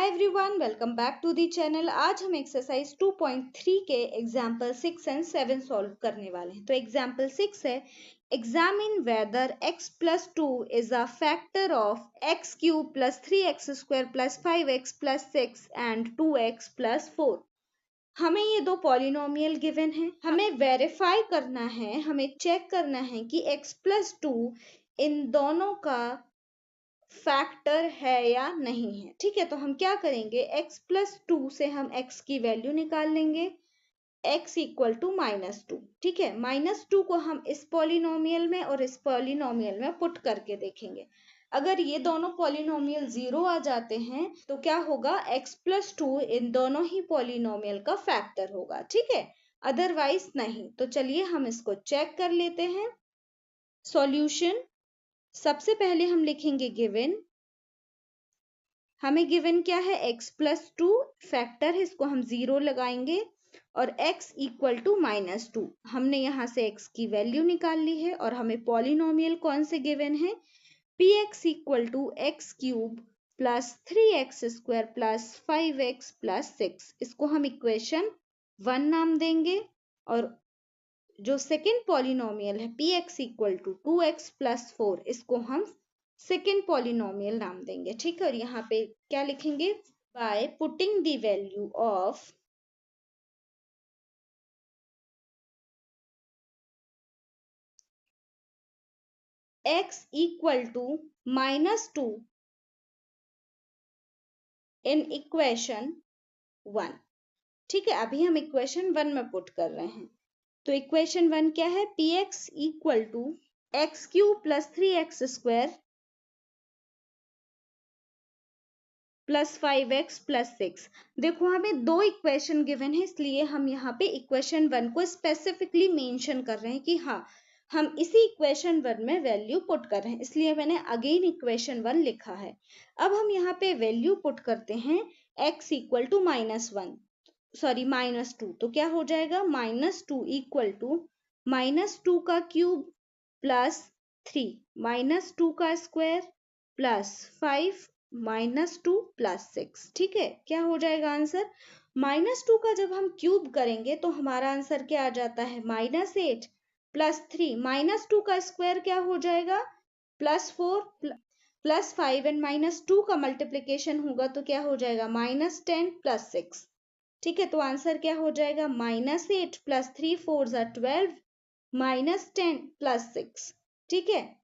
Hi everyone, welcome back to the channel. आज हम exercise 2.3 के एग्जाम्पल 6 एंड 7 सॉल्व करने वाले हैं। तो एग्जाम्पल 6 है, examine weather x plus 2 is a factor of x cube plus 3x square plus 5x plus 6 and 2x plus 4। हमें ये दो पॉलिनोमियल गिवन है, हमें वेरीफाई करना है, हमें चेक करना है कि x plus 2 इन दोनों का फैक्टर है या नहीं है। ठीक है, तो हम क्या करेंगे, x प्लस 2 से हम x की वैल्यू निकाल लेंगे, x इक्वल टू -2। ठीक है, -2 को हम इस पॉलिनोमियल में और इस पॉलिनोमियल में पुट करके देखेंगे। अगर ये दोनों पॉलिनोमियल 0 आ जाते हैं तो क्या होगा, x प्लस 2 इन दोनों ही पॉलिनोमियल का फैक्टर होगा। ठीक है, अदरवाइज नहीं। तो चलिए हम इसको चेक कर लेते हैं। सॉल्यूशन, सबसे पहले हम लिखेंगे गिवन। हमें गिवन क्या है, x प्लस 2 फैक्टर है, इसको हम 0 लगाएंगे और x इक्वल टू -2। हमने यहाँ से x की वैल्यू निकाल ली है और हमें पॉलिनोमियल कौन से गिवन है, px equal to x cube plus 3x square plus 5x plus 6। इसको हम इक्वेशन 1 नाम देंगे और जो सेकेंड पॉलिनोमियल है px equal to 2x plus 4, इसको हम सेकेंड पॉलिनोमियल नाम देंगे। ठीक है, और यहाँ पे क्या लिखेंगे, by putting the value of x equal to -2 in equation 1। ठीक है, अभी हम इक्वेशन 1 में पुट कर रहे हैं। तो इक्वेशन 1 क्या है, px equal to x cube plus 3x square plus 5x plus 6। देखो हमें दो इक्वेशन गिवन है, इसलिए हम यहाँ पे इक्वेशन 1 को स्पेसिफिकली मेंशन कर रहे हैं कि हाँ, हम इसी इक्वेशन 1 में वैल्यू पुट कर रहे हैं, इसलिए मैंने अगेन इक्वेशन 1 लिखा है। अब हम यहाँ पे वैल्यू पुट करते हैं x इक्वल टू -2। तो क्या हो जाएगा, -2 इक्वल टू -2 का क्यूब प्लस 3 -2 का स्क्वायर प्लस 5 -2 प्लस 6। ठीक है, क्या हो जाएगा आंसर, -2 का जब हम क्यूब करेंगे तो हमारा आंसर क्या आ जाता है, -8 प्लस 3 -2 का स्क्वायर क्या हो जाएगा, +4 प्लस 5 एंड -2 का मल्टीप्लीकेशन होगा तो क्या हो जाएगा, -10 प्लस 6। ठीक है, तो आंसर क्या हो जाएगा, -8 प्लस 3 4 12 -10 प्लस 6। ठीक है,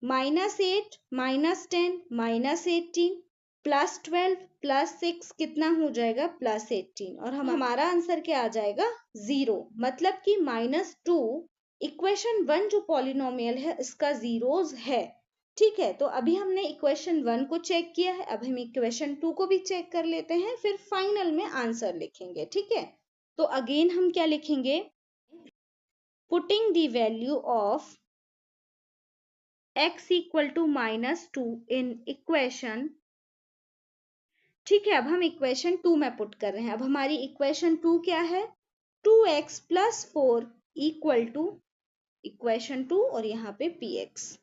-8 -10 -18 प्लस 12 प्लस 6 कितना हो जाएगा, +18। और हमारा आंसर क्या आ जाएगा, 0। मतलब कि -2 इक्वेशन 1 जो पॉलिनोमियल है इसका जीरोस है। ठीक है, तो अभी हमने इक्वेशन 1 को चेक किया है, अब हम इक्वेशन 2 को भी चेक कर लेते हैं, फिर फाइनल में आंसर लिखेंगे। ठीक है, तो अगेन हम क्या लिखेंगे, putting the value of x equal to -2 in equation. ठीक है, अब हम इक्वेशन 2 में पुट कर रहे हैं। अब हमारी इक्वेशन 2 क्या है, 2x plus 4 equal two equation 2 और यहाँ पे px।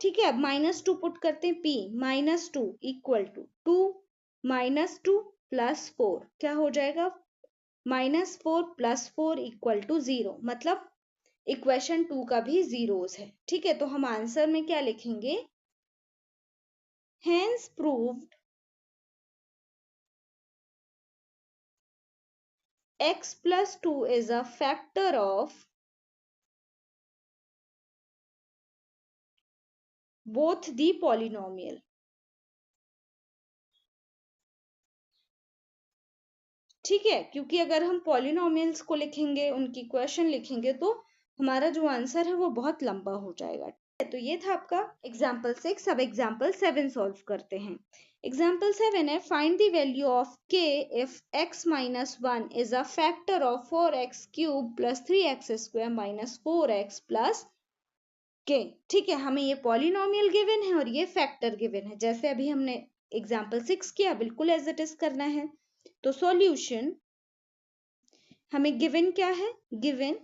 ठीक है, अब -2 पुट करते हैं, p -2 इक्वल टू 2 -2 प्लस 4 क्या हो जाएगा, -4 प्लस 4 इक्वल टू 0। मतलब इक्वेशन 2 का भी जीरोस है। ठीक है, तो हम आंसर में क्या लिखेंगे, hence proved x plus 2 is a factor of both the polynomial। ठीक है, क्योंकि अगर हम पॉलिनोमियल्स को लिखेंगे, उनकी क्वेश्चन लिखेंगे तो हमारा जो आंसर है वो बहुत लंबा हो जाएगा। तो ये था आपका एग्जाम्पल 6। अब एग्जाम्पल 7 सॉल्व करते हैं। एग्जाम्पल 7 है, find the value of k if x minus 1 is a factor of 4x cube plus 3x square minus 4x plus k। ठीक है, हमें ये पॉलिनोमियल गिवन है और ये फैक्टर गिवन है, जैसे अभी हमने एग्जाम्पल 6 किया बिल्कुल एज इट इज करना है। तो सॉल्यूशन, हमें गिवन क्या है, गिवन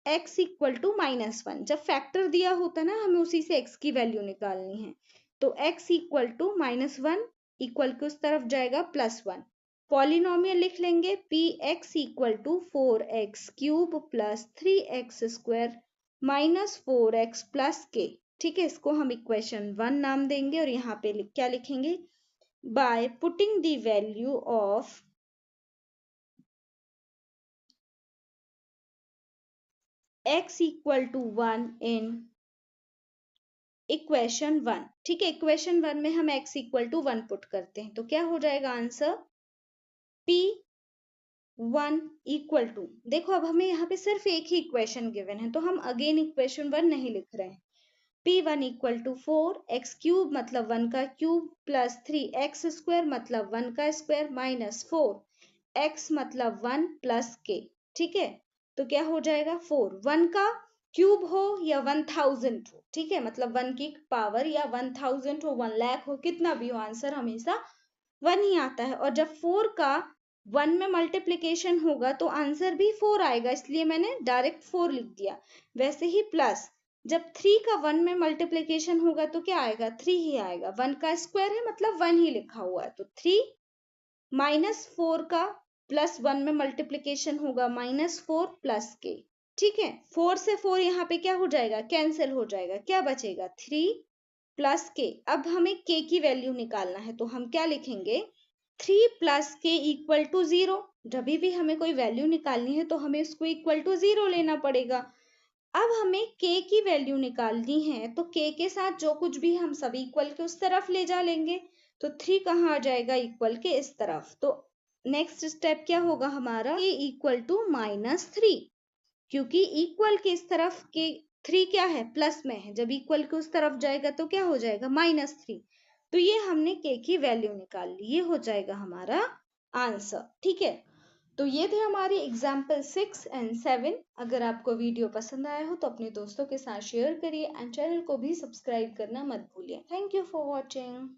x इक्वल टू -1। जब फैक्टर दिया होता है ना, हमें उसी से x की वैल्यू निकालनी है। तो x इक्वल टू -1 इक्वल के उस तरफ जाएगा +1। पॉलिनोमियल लिख लेंगे px equal to 4x cube plus 3x square minus 4x plus k। ठीक है, इसको हम इक्वेशन 1 नाम देंगे और यहाँ पे क्या लिखेंगे, by putting the value of x equal to 1 in equation 1। ठीक है, इक्वेशन 1 में हम x इक्वल टू 1 पुट करते हैं तो क्या हो जाएगा आंसर, P1 इक्वल टू, देखो अब हमें यहाँ पे सिर्फ एक ही इक्वेशन गिवन है तो हम अगेन इक्वेशन 1 नहीं लिख रहे हैं। P1 equal to 4x cube मतलब 1 का क्यूब प्लस 3x स्क्वायर मतलब 1 का स्क्वायर माइनस 4x मतलब 1 प्लस k। ठीक है, तो क्या हो जाएगा 4, 1 का क्यूब हो या 1000 हो, ठीक है, मतलब 1 की पावर या 1000 हो, 1 लाख हो, कितना भी हो, आंसर हमेशा 1 ही आता है। और जब 4 का 1 में मल्टीप्लीकेशन होगा तो आंसर भी 4 आएगा, इसलिए मैंने डायरेक्ट 4 लिख दिया। वैसे ही प्लस जब 3 का 1 में मल्टीप्लीकेशन होगा तो क्या आएगा, 3 ही आएगा। 1 का स्क्वायर है मतलब 1 ही लिखा हुआ है तो 3 माइनस 4 का प्लस 1 में मल्टीप्लीकेशन होगा माइनस 4 प्लस के। ठीक है, 4 से 4 यहाँ पे क्या हो जाएगा, कैंसिल हो जाएगा, क्या बचेगा 3 प्लस के। अब हमें के की वैल्यू निकालना है तो हम क्या लिखेंगे, 3 प्लस के इक्वल टू 0। जब भी हमें कोई वैल्यू निकालनी है तो हमें उसको इक्वल टू 0 लेना पड़ेगा। अब हमें k की वैल्यू निकालनी है तो k के साथ जो कुछ भी हम सब इक्वल के उस तरफ ले जा लेंगे तो 3 कहाँ आ जाएगा, इक्वल के इस तरफ। तो नेक्स्ट स्टेप क्या होगा हमारा, k इक्वल टू -3, क्योंकि इक्वल के इस तरफ के 3 क्या है, प्लस में है, जब इक्वल के उस तरफ जाएगा तो क्या हो जाएगा -3। तो ये हमने k की वैल्यू निकाल ली, ये हो जाएगा हमारा आंसर। ठीक है, तो ये थे हमारे एग्जाम्पल 6 एंड 7। अगर आपको वीडियो पसंद आया हो तो अपने दोस्तों के साथ शेयर करिए एंड चैनल को भी सब्सक्राइब करना मत भूलिए। Thank you for watching.